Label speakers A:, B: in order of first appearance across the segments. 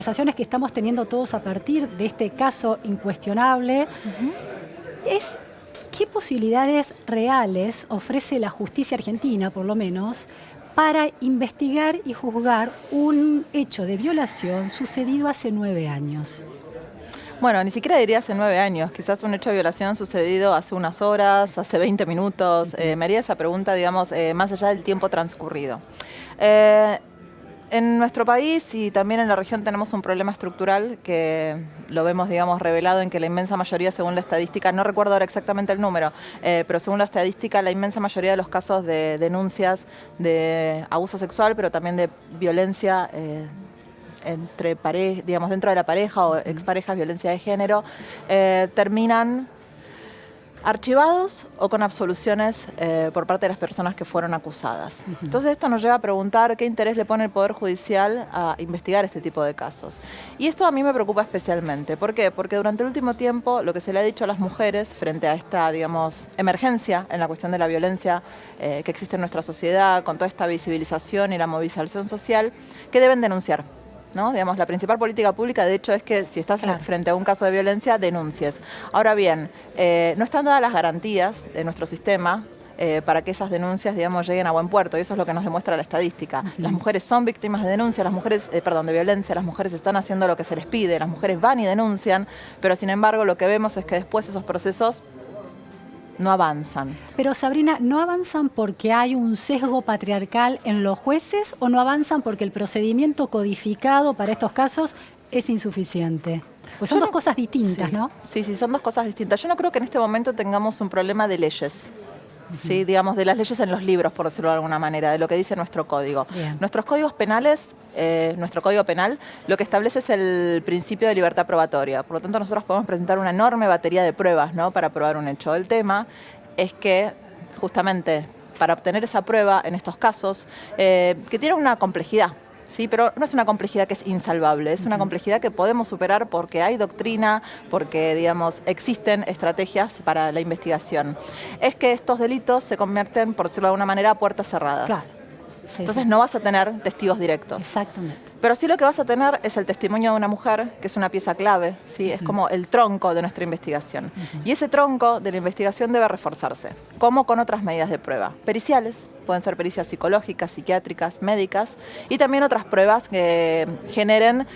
A: Conversaciones que estamos teniendo todos a partir de este caso incuestionable es qué posibilidades reales ofrece la justicia argentina, por lo menos, para investigar y juzgar un hecho de violación sucedido hace 9 años.
B: Bueno, ni siquiera diría hace 9 años, quizás un hecho de violación sucedido hace unas horas, hace 20 minutos. Me haría esa pregunta, digamos, más allá del tiempo transcurrido. En nuestro país y también en la región tenemos un problema estructural que lo vemos, digamos, revelado en que la inmensa mayoría, según la estadística, no recuerdo ahora exactamente el número, pero según la estadística, la inmensa mayoría de los casos de denuncias de abuso sexual, pero también de violencia entre digamos, dentro de la pareja o exparejas, violencia de género, terminan archivados o con absoluciones por parte de las personas que fueron acusadas. Entonces esto nos lleva a preguntar qué interés le pone el Poder Judicial a investigar este tipo de casos. Y esto a mí me preocupa especialmente. ¿Por qué? Porque durante el último tiempo lo que se le ha dicho a las mujeres frente a esta, digamos, emergencia en la cuestión de la violencia que existe en nuestra sociedad, con toda esta visibilización y la movilización social, que deben denunciar, ¿no? Digamos, la principal política pública, de hecho, es que si estás frente a un caso de violencia, denuncies. Ahora bien, no están dadas las garantías de nuestro sistema para que esas denuncias, digamos, lleguen a buen puerto, y eso es lo que nos demuestra la estadística. Las mujeres son víctimas de denuncia, las mujeres, de violencia, las mujeres están haciendo lo que se les pide, las mujeres van y denuncian, pero sin embargo lo que vemos es que después esos procesos no avanzan.
A: Pero Sabrina, ¿no avanzan porque hay un sesgo patriarcal en los jueces o no avanzan porque el procedimiento codificado para estos casos es insuficiente? Pues son dos cosas distintas,
B: sí,
A: ¿no?
B: Sí, son dos cosas distintas. Yo no creo que en este momento tengamos un problema de leyes. Sí, digamos, de las leyes en los libros, por decirlo de alguna manera, de lo que dice nuestro código.
A: Bien.
B: Nuestros códigos penales, nuestro código penal, lo que establece es el principio de libertad probatoria. Por lo tanto, nosotros podemos presentar una enorme batería de pruebas, ¿no?, para probar un hecho. El tema es que, justamente, para obtener esa prueba en estos casos, que tiene una complejidad, sí, pero no es una complejidad que es insalvable, es una complejidad que podemos superar porque hay doctrina, porque, digamos, existen estrategias para la investigación. Es que estos delitos se convierten, por decirlo de alguna manera, a puertas cerradas.
A: Claro. Sí,
B: Entonces
A: sí.
B: no vas a tener testigos directos.
A: Exactamente.
B: Pero sí lo que vas a tener es el testimonio de una mujer, que es una pieza clave, ¿sí? Es como el tronco de nuestra investigación. Y ese tronco de la investigación debe reforzarse, como con otras medidas de prueba. Periciales, pueden ser pericias psicológicas, psiquiátricas, médicas, y también otras pruebas que generen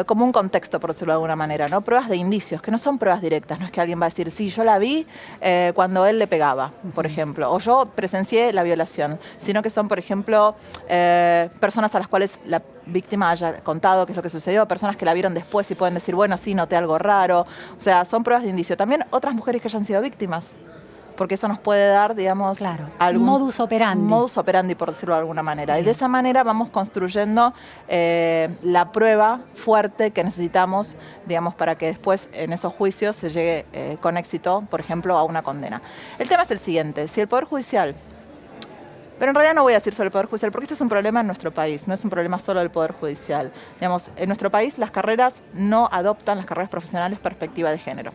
B: como un contexto, por decirlo de alguna manera, ¿no? Pruebas de indicios, que no son pruebas directas, no es que alguien va a decir, sí, yo la vi cuando él le pegaba, por ejemplo, o yo presencié la violación, sino que son, por ejemplo, personas a las cuales la víctima haya contado qué es lo que sucedió, personas que la vieron después y pueden decir, bueno, sí, noté algo raro. O sea, son pruebas de indicio. También otras mujeres que hayan sido víctimas, porque eso nos puede dar, digamos, algún
A: modus operandi.
B: Modus operandi, por decirlo de alguna manera. Bien. Y de esa manera vamos construyendo la prueba fuerte que necesitamos, digamos, para que después en esos juicios se llegue con éxito, por ejemplo, a una condena. El tema es el siguiente: si el Poder Judicial... Pero en realidad no voy a decir solo el Poder Judicial, porque esto es un problema en nuestro país, no es un problema solo del Poder Judicial. Digamos, en nuestro país las carreras no adoptan, las carreras profesionales, perspectiva de género.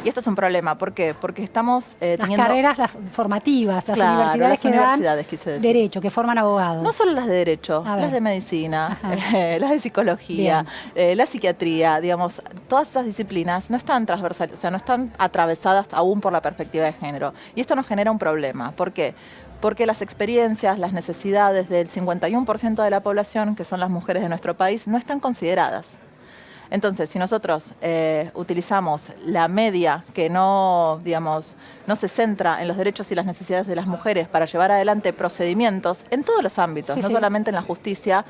B: Y esto es un problema. ¿Por qué? Porque estamos
A: las carreras formativas, las universidades que dan derecho, que forman abogados.
B: No solo las de derecho, las de medicina, las de psicología, la psiquiatría, digamos, todas esas disciplinas no están transversales, o sea, no están atravesadas aún por la perspectiva de género. Y esto nos genera un problema. ¿Por qué? Porque las experiencias, las necesidades del 51% de la población, que son las mujeres de nuestro país, no están consideradas. Entonces, si nosotros utilizamos la media que no, digamos, no se centra en los derechos y las necesidades de las mujeres para llevar adelante procedimientos en todos los ámbitos, no solamente en la justicia,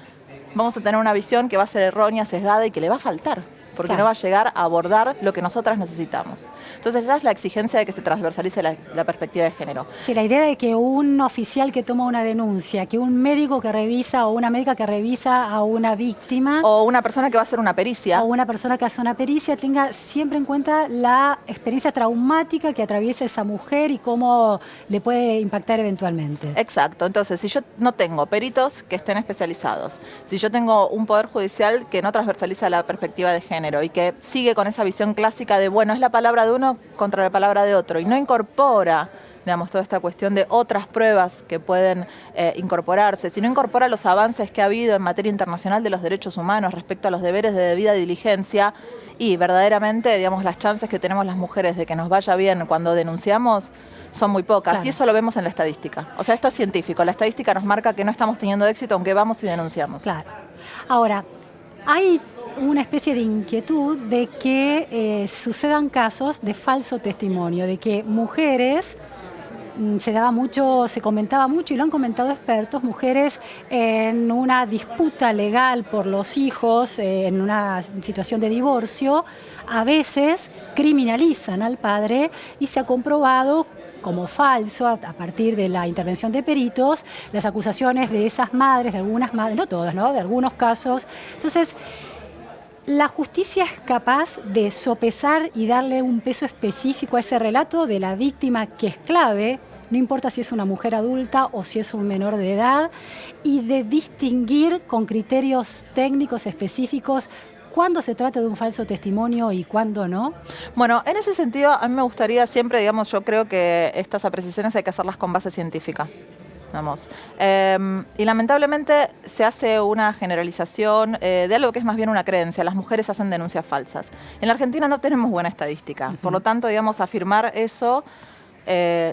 B: vamos a tener una visión que va a ser errónea, sesgada y que le va a faltar, porque no va a llegar a abordar lo que nosotras necesitamos. Entonces esa es la exigencia de que se transversalice la perspectiva de género.
A: Sí, la idea de que un oficial que toma una denuncia, que un médico que revisa o una médica que revisa a una víctima...
B: O una persona que va a hacer una pericia.
A: O una persona que hace una pericia tenga siempre en cuenta la experiencia traumática que atraviesa esa mujer y cómo le puede impactar eventualmente.
B: Exacto. Entonces, si yo no tengo peritos que estén especializados, si yo tengo un Poder Judicial que no transversaliza la perspectiva de género, y que sigue con esa visión clásica de, bueno, es la palabra de uno contra la palabra de otro, y no incorpora digamos, toda esta cuestión de otras pruebas que pueden incorporarse, si no incorpora los avances que ha habido en materia internacional de los derechos humanos respecto a los deberes de debida diligencia, y verdaderamente, digamos, las chances que tenemos las mujeres de que nos vaya bien cuando denunciamos son muy pocas. Claro. Y eso lo vemos en la estadística. O sea, esto es científico. La estadística nos marca que no estamos teniendo éxito aunque vamos y denunciamos.
A: Claro. Ahora, hay una especie de inquietud de que sucedan casos de falso testimonio, de que mujeres... se comentaba mucho, y lo han comentado expertos, mujeres en una disputa legal por los hijos, en una situación de divorcio, a veces criminalizan al padre, y se ha comprobado como falso, a partir de la intervención de peritos, las acusaciones de esas madres, de algunas madres, no todas, ¿no?, de algunos casos. Entonces, ¿la justicia es capaz de sopesar y darle un peso específico a ese relato de la víctima, que es clave, no importa si es una mujer adulta o si es un menor de edad, y de distinguir con criterios técnicos específicos cuándo se trata de un falso testimonio y cuándo no?
B: Bueno, en ese sentido, a mí me gustaría siempre, digamos, yo creo que estas apreciaciones hay que hacerlas con base científica. Vamos. Y lamentablemente se hace una generalización de algo que es más bien una creencia. Las mujeres hacen denuncias falsas. En la Argentina no tenemos buena estadística. Por lo tanto, digamos, afirmar eso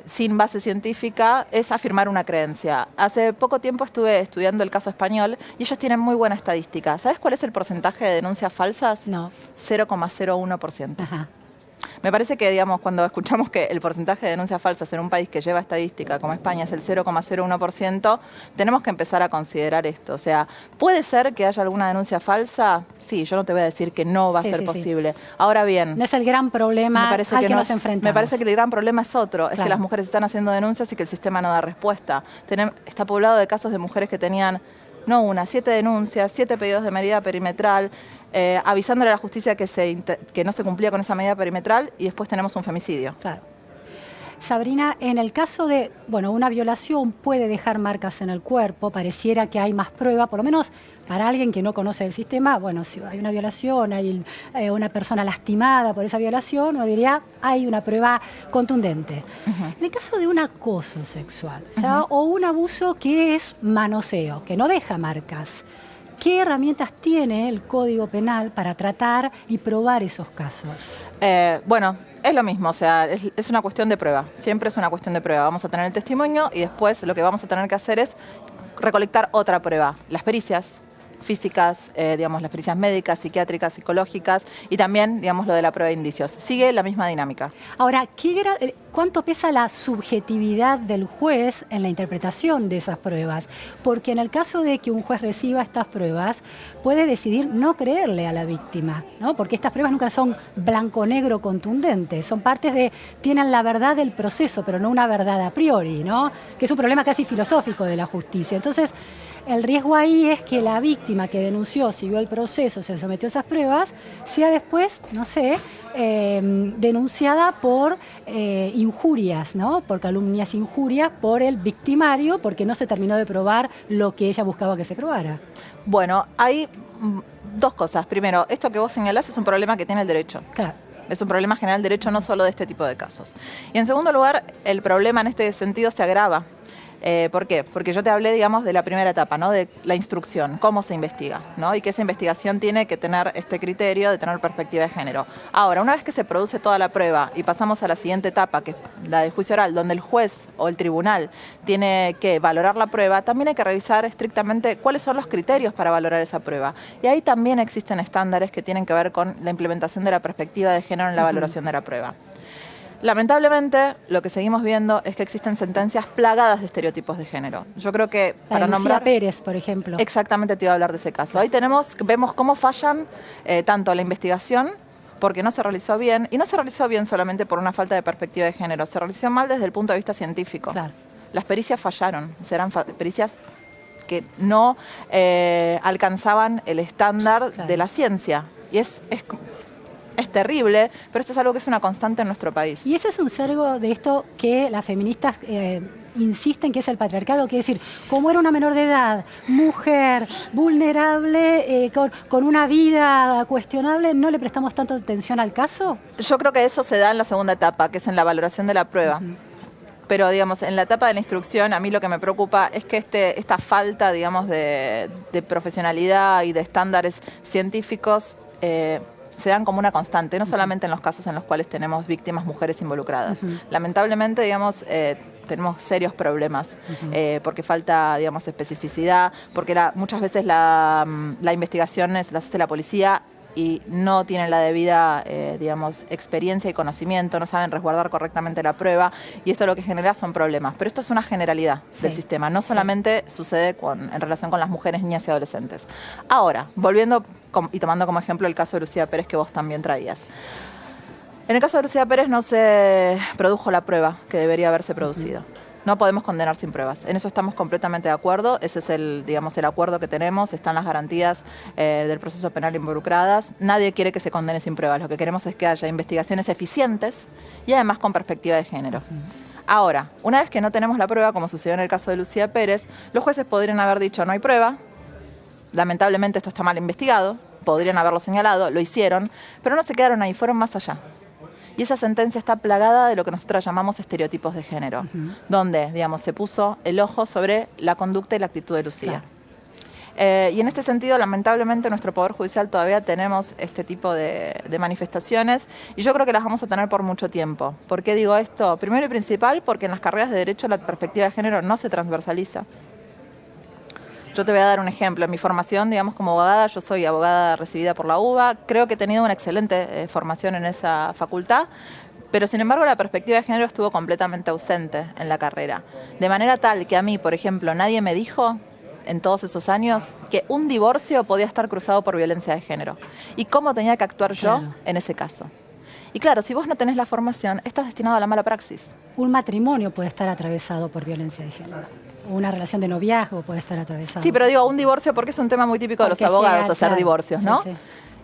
B: sin base científica es afirmar una creencia. Hace poco tiempo estuve estudiando el caso español y ellos tienen muy buena estadística. ¿Sabes cuál es el porcentaje de denuncias falsas?
A: No.
B: 0,01%.
A: Ajá.
B: Me parece que, digamos, cuando escuchamos que el porcentaje de denuncias falsas en un país que lleva estadística como España es el 0,01%, tenemos que empezar a considerar esto. O sea, ¿puede ser que haya alguna denuncia falsa? Sí, yo no te voy a decir que no va a ser posible. Ahora bien...
A: No es el gran problema al que nos enfrentamos.
B: Me parece que el gran problema es otro, es que las mujeres están haciendo denuncias y que el sistema no da respuesta. Está poblado de casos de mujeres que tenían... No una, 7 denuncias, 7 pedidos de medida perimetral, avisándole a la justicia que no se cumplía con esa medida perimetral, y después tenemos un femicidio.
A: Claro. Sabrina, en el caso de, bueno, una violación puede dejar marcas en el cuerpo, pareciera que hay más prueba, por lo menos para alguien que no conoce el sistema. Bueno, si hay una violación, hay una persona lastimada por esa violación, uno diría, hay una prueba contundente. En el caso de un acoso sexual, ¿ya? O un abuso que es manoseo, que no deja marcas, ¿qué herramientas tiene el Código Penal para tratar y probar esos casos?
B: Bueno, es lo mismo, o sea, es una cuestión de prueba. Siempre es una cuestión de prueba. Vamos a tener el testimonio y después lo que vamos a tener que hacer es recolectar otra prueba. Las pericias físicas, digamos, las pericias médicas, psiquiátricas, psicológicas, y también, digamos, lo de la prueba de indicios. Sigue la misma dinámica.
A: Ahora, ¿cuánto pesa la subjetividad del juez en la interpretación de esas pruebas? Porque en el caso de que un juez reciba estas pruebas, puede decidir no creerle a la víctima, ¿no? Porque estas pruebas nunca son blanco-negro contundentes, son tienen la verdad del proceso, pero no una verdad a priori, ¿no? Que es un problema casi filosófico de la justicia. Entonces, el riesgo ahí es que la víctima que denunció, siguió el proceso, se sometió a esas pruebas, sea después, no sé, denunciada por injurias, ¿no? Por calumnias, injurias, por el victimario, porque no se terminó de probar lo que ella buscaba que se probara.
B: Bueno, hay dos cosas. Primero, esto que vos señalás es un problema que tiene el derecho.
A: Claro.
B: Es un problema general del derecho, no solo de este tipo de casos. Y en segundo lugar, el problema en este sentido se agrava. ¿Por qué? Porque yo te hablé, digamos, de la primera etapa, ¿no? De la instrucción, cómo se investiga, ¿no? Y que esa investigación tiene que tener este criterio de tener perspectiva de género. Ahora, una vez que se produce toda la prueba y pasamos a la siguiente etapa, que es la del juicio oral, donde el juez o el tribunal tiene que valorar la prueba, también hay que revisar estrictamente cuáles son los criterios para valorar esa prueba. Y ahí también existen estándares que tienen que ver con la implementación de la perspectiva de género en la valoración de la prueba. Lamentablemente, lo que seguimos viendo es que existen sentencias plagadas de estereotipos de género. Yo creo que
A: para nombrar Pérez, por ejemplo.
B: Exactamente, te iba a hablar de ese caso. Ahí vemos cómo fallan tanto la investigación, porque no se realizó bien, y no se realizó bien solamente por una falta de perspectiva de género, se realizó mal desde el punto de vista científico. Claro. Las pericias fallaron, serán pericias que no alcanzaban el estándar de la ciencia. Y es terrible, pero esto es algo que es una constante en nuestro país.
A: Y ese es un sesgo de esto que las feministas insisten que es el patriarcado, que es decir, como era una menor de edad, mujer, vulnerable, con una vida cuestionable, ¿no le prestamos tanta atención al caso?
B: Yo creo que eso se da en la segunda etapa, que es en la valoración de la prueba. pero digamos, en la etapa de la instrucción a mí lo que me preocupa es que esta falta, digamos, de profesionalidad y de estándares científicos se dan como una constante, no solamente en los casos en los cuales tenemos víctimas mujeres involucradas. Lamentablemente, digamos, tenemos serios problemas porque falta, digamos, especificidad, porque muchas veces la investigación las hace la policía y no tienen la debida, digamos, experiencia y conocimiento, no saben resguardar correctamente la prueba, y esto lo que genera son problemas. Pero esto es una generalidad del sistema, no solamente sucede en relación con las mujeres, niñas y adolescentes. Ahora, volviendo y tomando como ejemplo el caso de Lucía Pérez que vos también traías. En el caso de Lucía Pérez no se produjo la prueba que debería haberse producido. No podemos condenar sin pruebas. En eso estamos completamente de acuerdo. Ese es el acuerdo que tenemos. Están las garantías del proceso penal involucradas. Nadie quiere que se condene sin pruebas. Lo que queremos es que haya investigaciones eficientes y además con perspectiva de género. Ahora, una vez que no tenemos la prueba, como sucedió en el caso de Lucía Pérez, los jueces podrían haber dicho no hay prueba. Lamentablemente esto está mal investigado. Podrían haberlo señalado, lo hicieron, pero no se quedaron ahí, fueron más allá. Y esa sentencia está plagada de lo que nosotros llamamos estereotipos de género, donde, digamos, se puso el ojo sobre la conducta y la actitud de Lucía. Claro. Y en este sentido, lamentablemente, en nuestro Poder Judicial todavía tenemos este tipo de manifestaciones, y yo creo que las vamos a tener por mucho tiempo. ¿Por qué digo esto? Primero y principal, porque en las carreras de Derecho la perspectiva de género no se transversaliza. Yo te voy a dar un ejemplo. En mi formación, digamos, como abogada, yo soy abogada recibida por la UBA. Creo que he tenido una excelente formación en esa facultad, pero sin embargo la perspectiva de género estuvo completamente ausente en la carrera. De manera tal que a mí, por ejemplo, nadie me dijo en todos esos años que un divorcio podía estar cruzado por violencia de género. Y cómo tenía que actuar yo en ese caso. Y claro, si vos no tenés la formación, estás destinado a la mala praxis.
A: Un matrimonio puede estar atravesado por violencia de género. Una relación de noviazgo puede estar atravesada.
B: Sí, pero digo, un divorcio porque es un tema muy típico de los abogados, hacer divorcios, ¿no? Sí.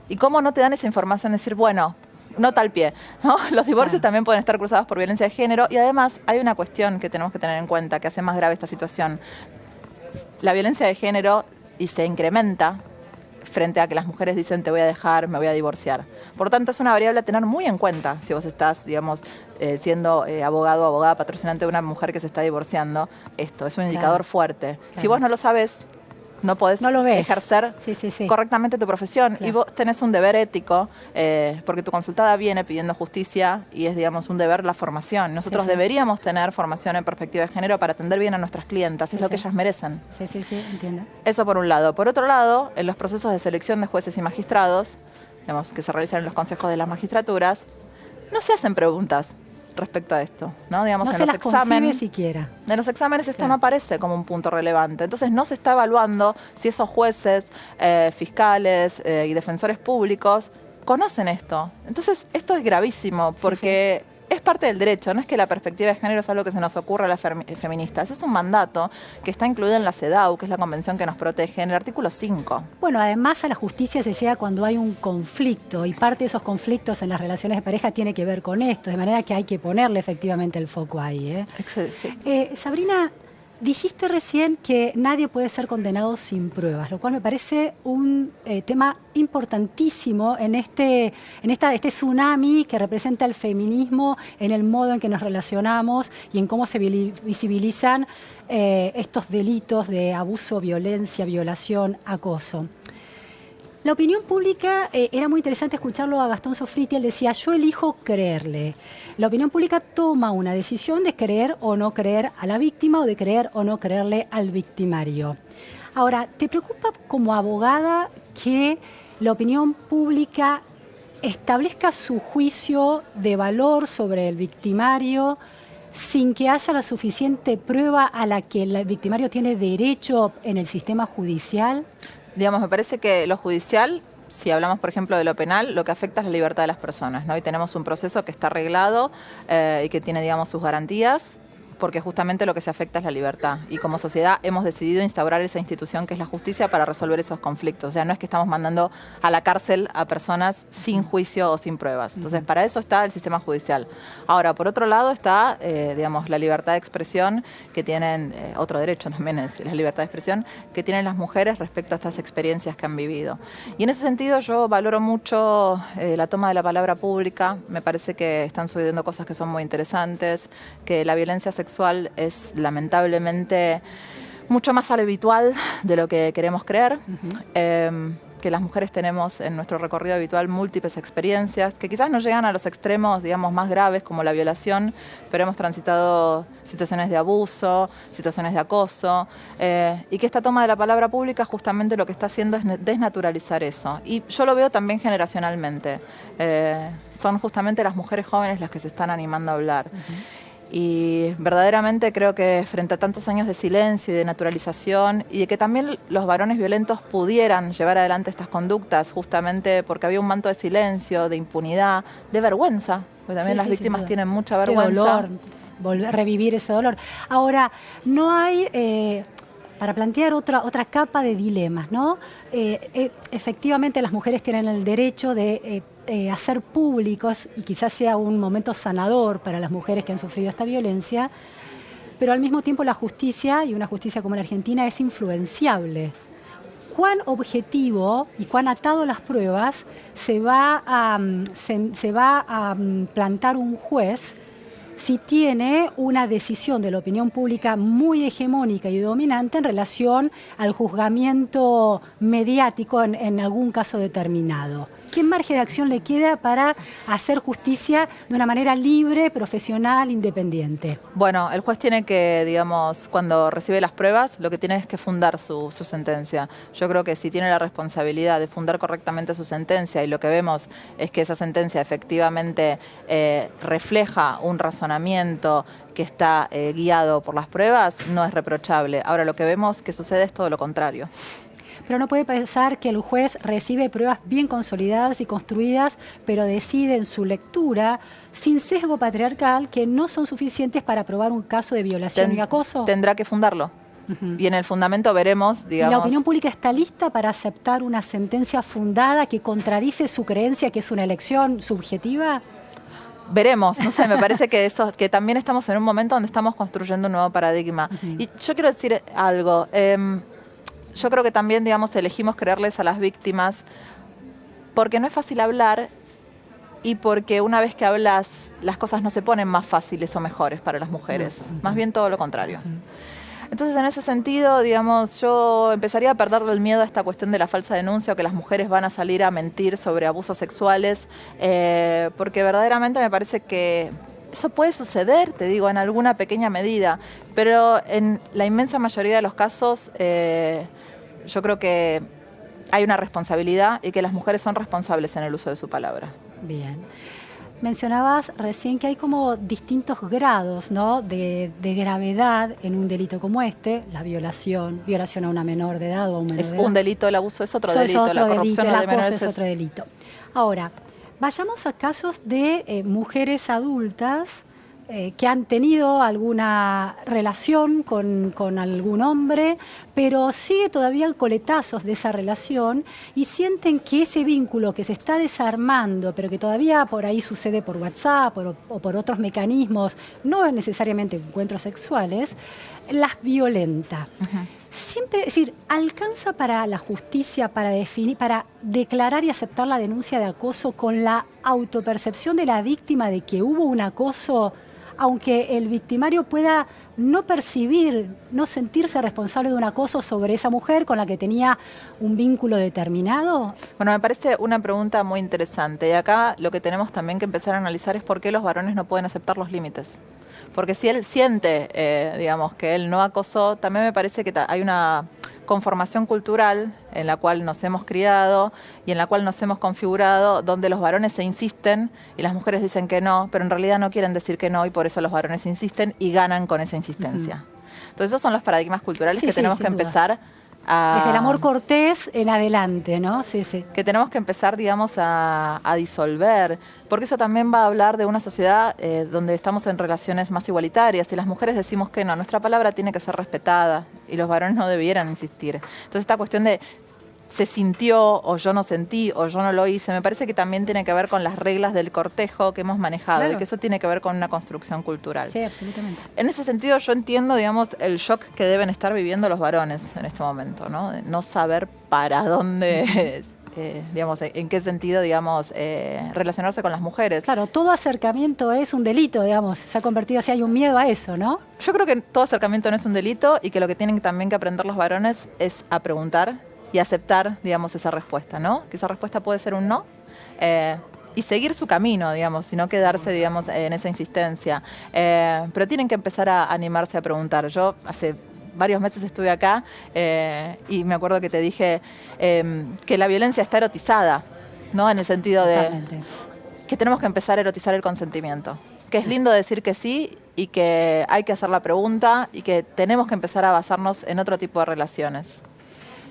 B: ¿Y cómo no te dan esa información? Decir, bueno, no tal pie, ¿no? Los divorcios también pueden estar cruzados por violencia de género, y además hay una cuestión que tenemos que tener en cuenta que hace más grave esta situación. La violencia de género y se incrementa frente a que las mujeres dicen te voy a dejar, me voy a divorciar. Por tanto, es una variable a tener muy en cuenta si vos estás, digamos, siendo abogado o abogada patrocinante de una mujer que se está divorciando. Esto es un indicador fuerte. Claro. Si vos no lo sabés, no podés ejercer correctamente tu profesión. Y vos tenés un deber ético, porque tu consultada viene pidiendo justicia y es, digamos, un deber la formación. Nosotros deberíamos tener formación en perspectiva de género para atender bien a nuestras clientas. Es lo que ellas merecen.
A: Sí, entiendo.
B: Eso por un lado. Por otro lado, en los procesos de selección de jueces y magistrados, digamos, que se realizan en los consejos de las magistraturas, no se hacen preguntas respecto a esto, ¿no? Digamos,
A: no
B: en
A: se
B: los exámenes
A: siquiera.
B: En los exámenes esto no aparece como un punto relevante. Entonces no se está evaluando si esos jueces, fiscales y defensores públicos conocen esto. Entonces esto es gravísimo porque es parte del derecho. No es que la perspectiva de género es algo que se nos ocurra a las feministas. Es un mandato que está incluido en la CEDAW, que es la convención que nos protege, en el artículo 5.
A: Bueno, además a la justicia se llega cuando hay un conflicto, y parte de esos conflictos en las relaciones de pareja tiene que ver con esto, de manera que hay que ponerle efectivamente el foco ahí. Sabrina, dijiste recién que nadie puede ser condenado sin pruebas, lo cual me parece un tema importantísimo en este tsunami que representa el feminismo, en el modo en que nos relacionamos y en cómo se visibilizan estos delitos de abuso, violencia, violación, acoso. La opinión pública, era muy interesante escucharlo a Gastón Sofriti. Él decía, yo elijo creerle. La opinión pública toma una decisión de creer o no creer a la víctima o de creer o no creerle al victimario. Ahora, ¿te preocupa como abogada que la opinión pública establezca su juicio de valor sobre el victimario sin que haya la suficiente prueba a la que el victimario tiene derecho en el sistema judicial?
B: Digamos, me parece que lo judicial, si hablamos, por ejemplo, de lo penal, lo que afecta es la libertad de las personas, ¿no? Y tenemos un proceso que está arreglado y que tiene, digamos, sus garantías, porque justamente lo que se afecta es la libertad. Y como sociedad hemos decidido instaurar esa institución que es la justicia para resolver esos conflictos. O sea, no es que estamos mandando a la cárcel a personas sin juicio o sin pruebas. Entonces, para eso está el sistema judicial. Ahora, por otro lado está, digamos, la libertad de expresión que tienen, otro derecho también es la libertad de expresión, que tienen las mujeres respecto a estas experiencias que han vivido. Y en ese sentido yo valoro mucho la toma de la palabra pública. Me parece que están sucediendo cosas que son muy interesantes, que la violencia sexual sexual es lamentablemente mucho más habitual de lo que queremos creer. Que las mujeres tenemos en nuestro recorrido habitual múltiples experiencias que quizás no llegan a los extremos, digamos, más graves como la violación, pero hemos transitado situaciones de abuso, situaciones de acoso, y que esta toma de la palabra pública justamente lo que está haciendo es desnaturalizar eso. Y yo lo veo también generacionalmente. Son justamente las mujeres jóvenes las que se están animando a hablar. Y verdaderamente creo que frente a tantos años de silencio y de naturalización y de que también los varones violentos pudieran llevar adelante estas conductas justamente porque había un manto de silencio, de impunidad, de vergüenza, porque también las víctimas tienen mucha vergüenza.
A: Qué dolor, revivir ese dolor. Ahora, no hay... para plantear otra capa de dilemas, ¿no? Efectivamente, las mujeres tienen el derecho de hacer públicos, y quizás sea un momento sanador para las mujeres que han sufrido esta violencia, pero al mismo tiempo la justicia, y una justicia como la Argentina, es influenciable. ¿Cuán objetivo y cuán atado a las pruebas se va a plantar un juez si tiene una decisión de la opinión pública muy hegemónica y dominante en relación al juzgamiento mediático en algún caso determinado? ¿Qué margen de acción le queda para hacer justicia de una manera libre, profesional, independiente?
B: Bueno, el juez tiene que, digamos, cuando recibe las pruebas, lo que tiene es que fundar su sentencia. Yo creo que si tiene la responsabilidad de fundar correctamente su sentencia y lo que vemos es que esa sentencia efectivamente refleja un razonamiento que está guiado por las pruebas, no es reprochable. Ahora, lo que vemos que sucede es todo lo contrario.
A: Pero no puede pensar que el juez recibe pruebas bien consolidadas y construidas, pero decide en su lectura, sin sesgo patriarcal, que no son suficientes para probar un caso de violación y acoso.
B: Tendrá que fundarlo. Y en el fundamento veremos, digamos...
A: ¿Y la opinión pública está lista para aceptar una sentencia fundada que contradice su creencia que es una elección subjetiva?
B: Veremos, no sé, me parece que que también estamos en un momento donde estamos construyendo un nuevo paradigma. Y yo quiero decir algo. Yo creo que también, digamos, elegimos creerles a las víctimas porque no es fácil hablar y porque una vez que hablas, las cosas no se ponen más fáciles o mejores para las mujeres. Más bien todo lo contrario. Entonces, en ese sentido, digamos, yo empezaría a perderle el miedo a esta cuestión de la falsa denuncia o que las mujeres van a salir a mentir sobre abusos sexuales, porque verdaderamente me parece que eso puede suceder, te digo, en alguna pequeña medida, pero en la inmensa mayoría de los casos yo creo que hay una responsabilidad y que las mujeres son responsables en el uso de su palabra.
A: Bien. Mencionabas recién que hay como distintos grados, ¿no?, de gravedad en un delito como este, la violación a una menor de edad o a un menor de edad.
B: Es un delito, el abuso es otro delito, la corrupción de menores
A: es otro delito. Ahora, vayamos a casos de mujeres adultas que han tenido alguna relación con algún hombre, pero sigue todavía coletazos de esa relación y sienten que ese vínculo que se está desarmando, pero que todavía por ahí sucede por WhatsApp o por otros mecanismos, no necesariamente encuentros sexuales, las violenta. Siempre, es decir, ¿alcanza para la justicia para declarar y aceptar la denuncia de acoso con la autopercepción de la víctima de que hubo un acoso, aunque el victimario pueda no percibir, no sentirse responsable de un acoso sobre esa mujer con la que tenía un vínculo determinado? Bueno,
B: me parece una pregunta muy interesante. Y acá lo que tenemos también que empezar a analizar es por qué los varones no pueden aceptar los límites. Porque si él siente, digamos, que él no acosó, también me parece que hay una conformación cultural en la cual nos hemos criado y en la cual nos hemos configurado, donde los varones se insisten y las mujeres dicen que no, pero en realidad no quieren decir que no y por eso los varones insisten y ganan con esa insistencia. Entonces esos son los paradigmas culturales que tenemos que empezar
A: desde el amor cortés en adelante, ¿no? Sí.
B: Que tenemos que empezar, digamos, a disolver, porque eso también va a hablar de una sociedad donde estamos en relaciones más igualitarias y las mujeres decimos que no, nuestra palabra tiene que ser respetada y los varones no debieran insistir. Entonces esta cuestión de se sintió o yo no sentí o yo no lo hice, me parece que también tiene que ver con las reglas del cortejo que hemos manejado, claro, y que eso tiene que ver con una construcción cultural.
A: Sí, absolutamente.
B: En ese sentido yo entiendo, digamos, el shock que deben estar viviendo los varones en este momento, ¿no? De no saber para dónde digamos, en qué sentido, digamos, relacionarse con las mujeres.
A: Claro, todo acercamiento es un delito, digamos, se ha convertido así, hay un miedo a eso, ¿no?
B: Yo creo que todo acercamiento no es un delito y que lo que tienen también que aprender los varones es a preguntar y aceptar, digamos, esa respuesta, ¿no? Que esa respuesta puede ser un no. Y seguir su camino, digamos, y no quedarse, digamos, en esa insistencia. Pero tienen que empezar a animarse a preguntar. Yo hace varios meses estuve acá y me acuerdo que te dije que la violencia está erotizada, ¿no? En el sentido
A: Totalmente.
B: de que tenemos que empezar a erotizar el consentimiento. Que es lindo decir que sí y que hay que hacer la pregunta y que tenemos que empezar a basarnos en otro tipo de relaciones.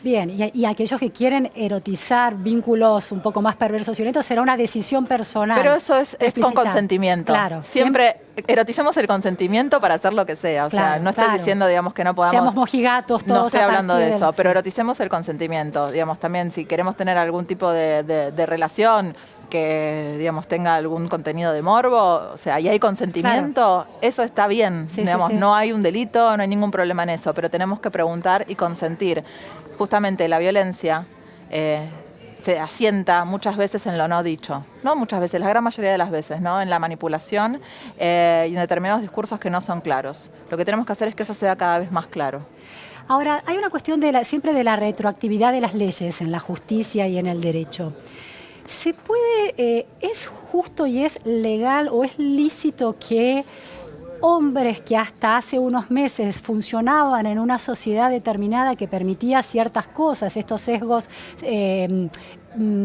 A: Bien, y aquellos que quieren erotizar vínculos un poco más perversos y violentos, será una decisión personal.
B: Pero eso es con consentimiento.
A: Claro.
B: Siempre eroticemos el consentimiento para hacer lo que sea. O sea, no estoy diciendo, digamos, que no podamos...
A: Seamos mojigatos todos.
B: No estoy hablando de eso, pero eroticemos el consentimiento. Digamos, también si queremos tener algún tipo de relación que, digamos, tenga algún contenido de morbo, o sea, y hay consentimiento, eso está bien.
A: Sí,
B: digamos,
A: sí.
B: no hay un delito, no hay ningún problema en eso, pero tenemos que preguntar y consentir. Justamente la violencia se asienta muchas veces en lo no dicho. No muchas veces, la gran mayoría de las veces, ¿no? En la manipulación y en determinados discursos que no son claros. Lo que tenemos que hacer es que eso sea cada vez más claro.
A: Ahora, hay una cuestión siempre de la retroactividad de las leyes en la justicia y en el derecho. ¿Se puede, es justo y es legal o es lícito que hombres que hasta hace unos meses funcionaban en una sociedad determinada que permitía ciertas cosas, estos sesgos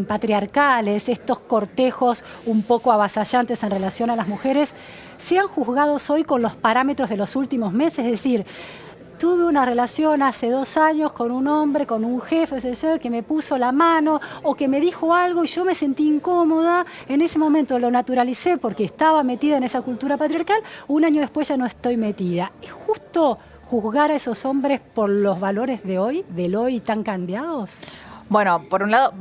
A: patriarcales, estos cortejos un poco avasallantes en relación a las mujeres, sean juzgados hoy con los parámetros de los últimos meses? Es decir, tuve una relación hace 2 años con un hombre, con un jefe, que me puso la mano o que me dijo algo y yo me sentí incómoda. En ese momento lo naturalicé porque estaba metida en esa cultura patriarcal. 1 año después ya no estoy metida. ¿Es justo juzgar a esos hombres por los valores de hoy, del hoy tan cambiados?
B: Bueno, por un lado,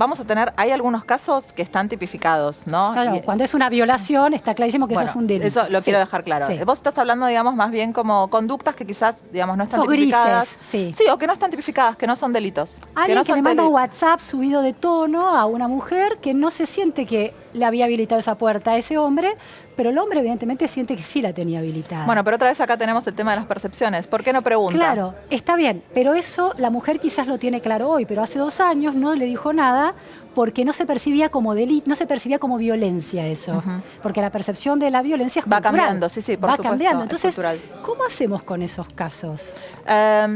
B: hay algunos casos que están tipificados, ¿no?
A: Claro, cuando es una violación está clarísimo que eso es un delito.
B: Eso lo quiero dejar claro. Sí. Vos estás hablando, digamos, más bien como conductas que quizás, digamos, no están tipificadas.
A: Grises,
B: sí, o que no están tipificadas, que no son delitos.
A: Alguien que le manda un WhatsApp subido de tono a una mujer que no se siente que le había habilitado esa puerta a ese hombre, pero el hombre evidentemente siente que sí la tenía habilitada.
B: Bueno, pero otra vez acá tenemos el tema de las percepciones. ¿Por qué no pregunta?
A: Claro, está bien, pero eso la mujer quizás lo tiene claro hoy, pero hace 2 años no le dijo nada porque no se percibía como delito, no se percibía como violencia eso, porque la percepción de la violencia es cultural.
B: Va cambiando, sí, por supuesto.
A: Va cambiando. Entonces, ¿cómo hacemos con esos casos?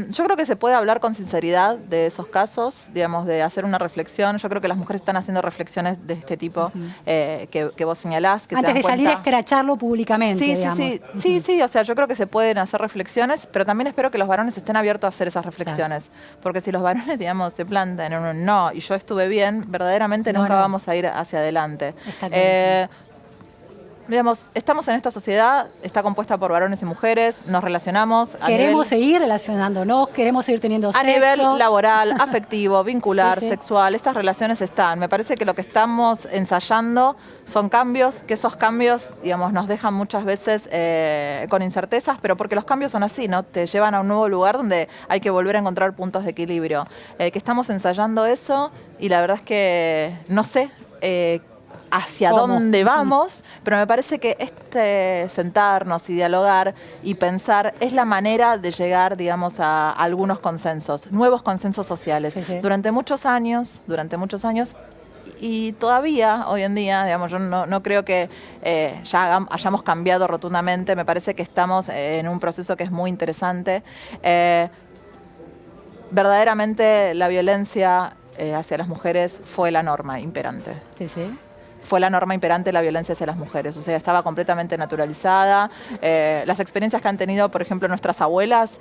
B: Yo creo que se puede hablar con sinceridad de esos casos, digamos, de hacer una reflexión. Yo creo que las mujeres están haciendo reflexiones de este tipo que vos señalás. Que
A: antes de salir a escracharlo públicamente,
B: Sí, o sea, yo creo que se pueden hacer reflexiones, pero también espero que los varones estén abiertos a hacer esas reflexiones. Claro. Porque si los varones, digamos, se plantan en un no y yo estuve bien, verdaderamente nunca vamos a ir hacia adelante. Digamos, estamos en esta sociedad, está compuesta por varones y mujeres, nos relacionamos.
A: Queremos seguir relacionándonos, queremos seguir teniendo sexo.
B: A nivel laboral, afectivo, vincular, sexual, estas relaciones están. Me parece que lo que estamos ensayando son cambios, que esos cambios, digamos, nos dejan muchas veces con incertezas, pero porque los cambios son así, ¿no? Te llevan a un nuevo lugar donde hay que volver a encontrar puntos de equilibrio. Que estamos ensayando eso y la verdad es que no sé hacia dónde vamos, pero me parece que sentarnos y dialogar y pensar es la manera de llegar, digamos, a algunos consensos, nuevos consensos sociales. Durante muchos años, y todavía hoy en día, digamos, yo no creo que ya hayamos cambiado rotundamente, me parece que estamos en un proceso que es muy interesante. Verdaderamente la violencia hacia las mujeres fue la norma imperante. Fue la norma imperante la violencia hacia las mujeres, o sea, estaba completamente naturalizada. Las experiencias que han tenido, por ejemplo, nuestras abuelas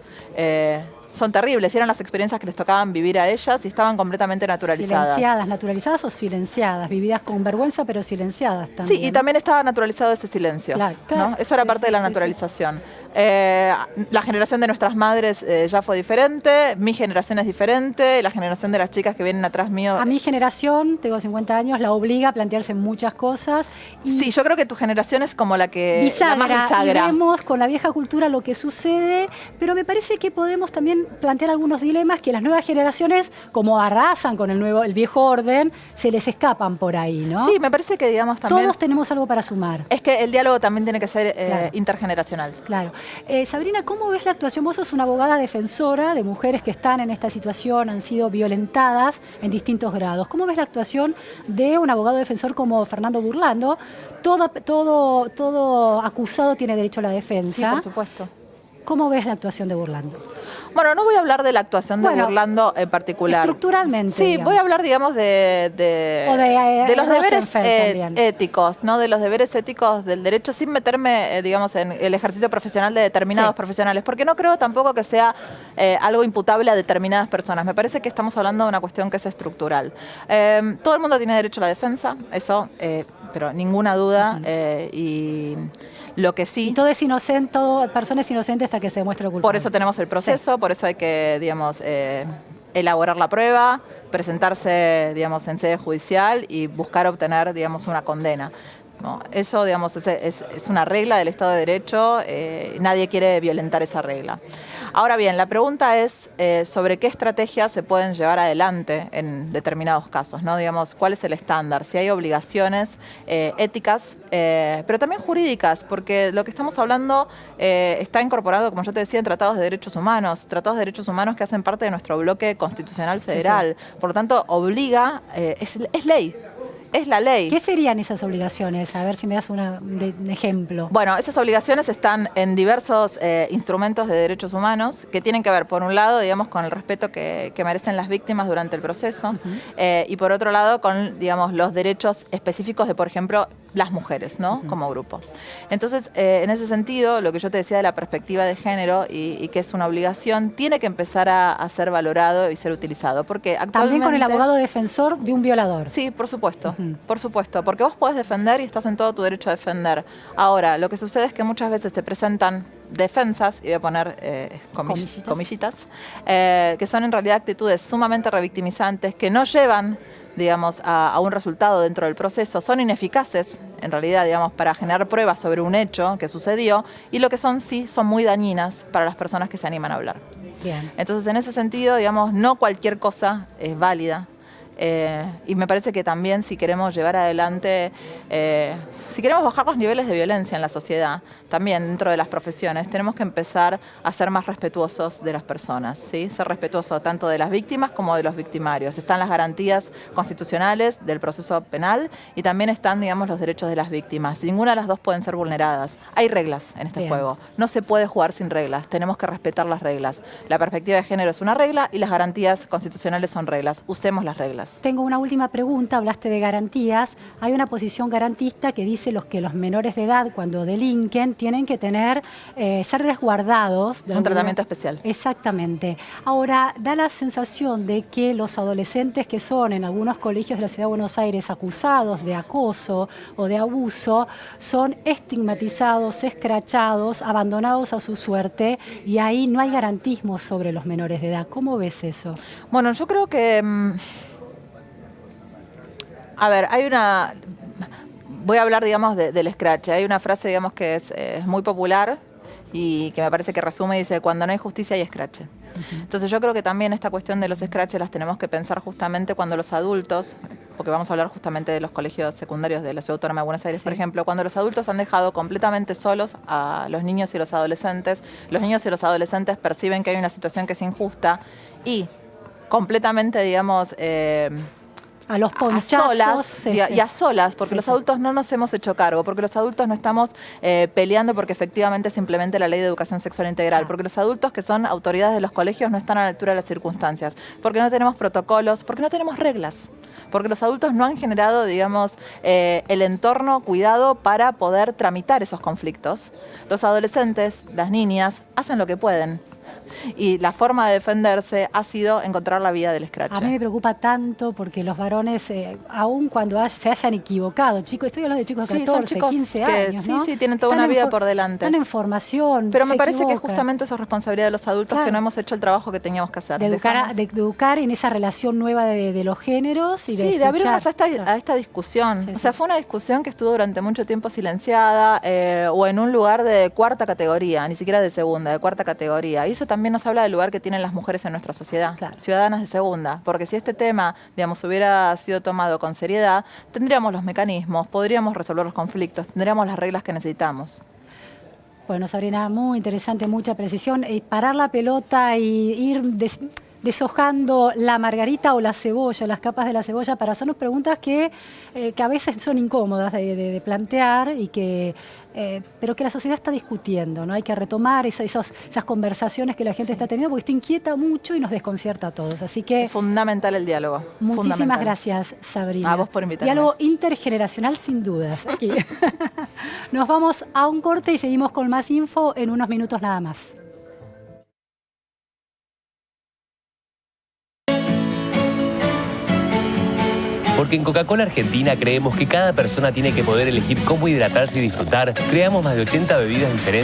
B: son terribles, eran las experiencias que les tocaban vivir a ellas y estaban completamente naturalizadas.
A: Silenciadas, naturalizadas o silenciadas, vividas con vergüenza pero silenciadas también.
B: Sí, y también estaba naturalizado ese silencio. Claro, ¿no? Eso era parte de la naturalización. La generación de nuestras madres ya fue diferente, mi generación es diferente, la generación de las chicas que vienen atrás mío...
A: A mi generación, tengo 50 años, la obliga a plantearse muchas cosas. Y
B: sí, yo creo que tu generación es como la que...
A: bisagra,
B: la más bisagra.
A: Y vemos con la vieja cultura lo que sucede, pero me parece que podemos también plantear algunos dilemas que las nuevas generaciones, como arrasan con el viejo orden, se les escapan por ahí, ¿no?
B: Sí, me parece que, digamos, también...
A: Todos tenemos algo para sumar.
B: Es que el diálogo también tiene que ser
A: Claro.
B: intergeneracional.
A: Claro. Sabrina, ¿cómo ves la actuación? Vos sos una abogada defensora de mujeres que están en esta situación, han sido violentadas en distintos grados. ¿Cómo ves la actuación de un abogado defensor como Fernando Burlando? Todo acusado tiene derecho a la defensa.
B: Sí, por supuesto.
A: ¿Cómo ves la actuación de Burlando?
B: Bueno, no voy a hablar de la actuación de Burlando en particular.
A: Estructuralmente.
B: Sí,
A: digamos.
B: voy a hablar, digamos, de los deberes éticos, ¿no? De los deberes éticos del derecho, sin meterme, digamos, en el ejercicio profesional de determinados profesionales, porque no creo tampoco que sea algo imputable a determinadas personas. Me parece que estamos hablando de una cuestión que es estructural. Todo el mundo tiene derecho a la defensa, eso, pero ninguna duda, y lo que sí...
A: Y todo es inocente, toda persona es inocente hasta que se demuestre culpable.
B: Por eso tenemos el proceso, por eso hay que, digamos, elaborar la prueba, presentarse, digamos, en sede judicial y buscar obtener, digamos, una condena. ¿No? Eso, digamos, es una regla del Estado de Derecho, nadie quiere violentar esa regla. Ahora bien, la pregunta es sobre qué estrategias se pueden llevar adelante en determinados casos, ¿no? Digamos, ¿cuál es el estándar? Si hay obligaciones éticas, pero también jurídicas, porque lo que estamos hablando está incorporado, como yo te decía, en tratados de derechos humanos que hacen parte de nuestro bloque constitucional federal. Sí, sí. Por lo tanto, obliga, es ley. Es la ley.
A: ¿Qué serían esas obligaciones? A ver si me das un ejemplo.
B: Bueno, esas obligaciones están en diversos instrumentos de derechos humanos que tienen que ver, por un lado, digamos, con el respeto que merecen las víctimas durante el proceso y por otro lado, con, digamos, los derechos específicos de, por ejemplo, las mujeres, ¿no? Como grupo. Entonces, en ese sentido, lo que yo te decía de la perspectiva de género y que es una obligación, tiene que empezar a ser valorado y ser utilizado. Porque actualmente...
A: También con el abogado defensor de un violador.
B: Sí, por supuesto. Por supuesto, porque vos podés defender y estás en todo tu derecho a defender. Ahora, lo que sucede es que muchas veces se presentan defensas, y voy a poner comillitas, que son en realidad actitudes sumamente revictimizantes, que no llevan, digamos, a un resultado dentro del proceso, son ineficaces, en realidad, digamos, para generar pruebas sobre un hecho que sucedió, y lo que son muy dañinas para las personas que se animan a hablar.
A: Bien.
B: Entonces, en ese sentido, digamos, no cualquier cosa es válida. Y me parece que también si queremos llevar adelante, si queremos bajar los niveles de violencia en la sociedad, también dentro de las profesiones, tenemos que empezar a ser más respetuosos de las personas, ¿sí? Ser respetuoso tanto de las víctimas como de los victimarios. Están las garantías constitucionales del proceso penal y también están, digamos, los derechos de las víctimas. Ninguna de las dos pueden ser vulneradas. Hay reglas en este juego. No se puede jugar sin reglas. Tenemos que respetar las reglas. La perspectiva de género es una regla y las garantías constitucionales son reglas. Usemos las reglas.
A: Tengo una última pregunta, hablaste de garantías. Hay una posición garantista que dice que los menores de edad, cuando delinquen, tienen que ser resguardados.
B: Un tratamiento especial.
A: Exactamente. Ahora, da la sensación de que los adolescentes que son en algunos colegios de la Ciudad de Buenos Aires acusados de acoso o de abuso, son estigmatizados, escrachados, abandonados a su suerte, y ahí no hay garantismo sobre los menores de edad. ¿Cómo ves eso?
B: Bueno, yo creo que... A ver, hay una... Voy a hablar, digamos, del scratch. Hay una frase, digamos, que es muy popular y que me parece que resume y dice, cuando no hay justicia hay scratch. Entonces yo creo que también esta cuestión de los scratches las tenemos que pensar justamente cuando los adultos, porque vamos a hablar justamente de los colegios secundarios de la Ciudad Autónoma de Buenos Aires, por ejemplo, cuando los adultos han dejado completamente solos a los niños y los adolescentes perciben que hay una situación que es injusta y completamente, digamos...
A: a los ponchazos.
B: A solas, porque los adultos no nos hemos hecho cargo, porque los adultos no estamos peleando porque efectivamente se implemente la ley de educación sexual integral, porque los adultos que son autoridades de los colegios no están a la altura de las circunstancias, porque no tenemos protocolos, porque no tenemos reglas, porque los adultos no han generado, digamos, el entorno cuidado para poder tramitar esos conflictos. Los adolescentes, las niñas, hacen lo que pueden. Y la forma de defenderse ha sido encontrar la vía del escrache.
A: A mí me preocupa tanto porque los varones, aun cuando se hayan equivocado, chicos, estoy hablando de chicos de 14, 15 años, ¿no?
B: Sí, tienen toda una vida por delante.
A: Están en formación.
B: Pero me parece que justamente eso es responsabilidad de los adultos, que no hemos hecho el trabajo que teníamos que hacer.
A: De educar en esa relación nueva de los géneros y
B: de abrirnos a esta discusión. O sea, fue una discusión que estuvo durante mucho tiempo silenciada o en un lugar de cuarta categoría, ni siquiera de segunda, de cuarta categoría. Y eso también nos habla del lugar que tienen las mujeres en nuestra sociedad, ciudadanas de segunda. Porque si este tema, digamos, hubiera sido tomado con seriedad, tendríamos los mecanismos, podríamos resolver los conflictos, tendríamos las reglas que necesitamos.
A: Bueno, Sabrina, muy interesante, mucha precisión. Parar la pelota y ir deshojando la margarita o la cebolla, las capas de la cebolla, para hacernos preguntas que a veces son incómodas de plantear, pero que la sociedad está discutiendo, ¿no? Hay que retomar esas conversaciones que la gente está teniendo, porque esto inquieta mucho y nos desconcierta a todos. Así que
B: es fundamental el diálogo.
A: Muchísimas gracias, Sabrina.
B: A vos por invitarme.
A: Diálogo intergeneracional, sin dudas. Aquí. Nos vamos a un corte y seguimos con más info en unos minutos nada más.
C: Porque en Coca-Cola Argentina creemos que cada persona tiene que poder elegir cómo hidratarse y disfrutar. Creamos más de 80 bebidas diferentes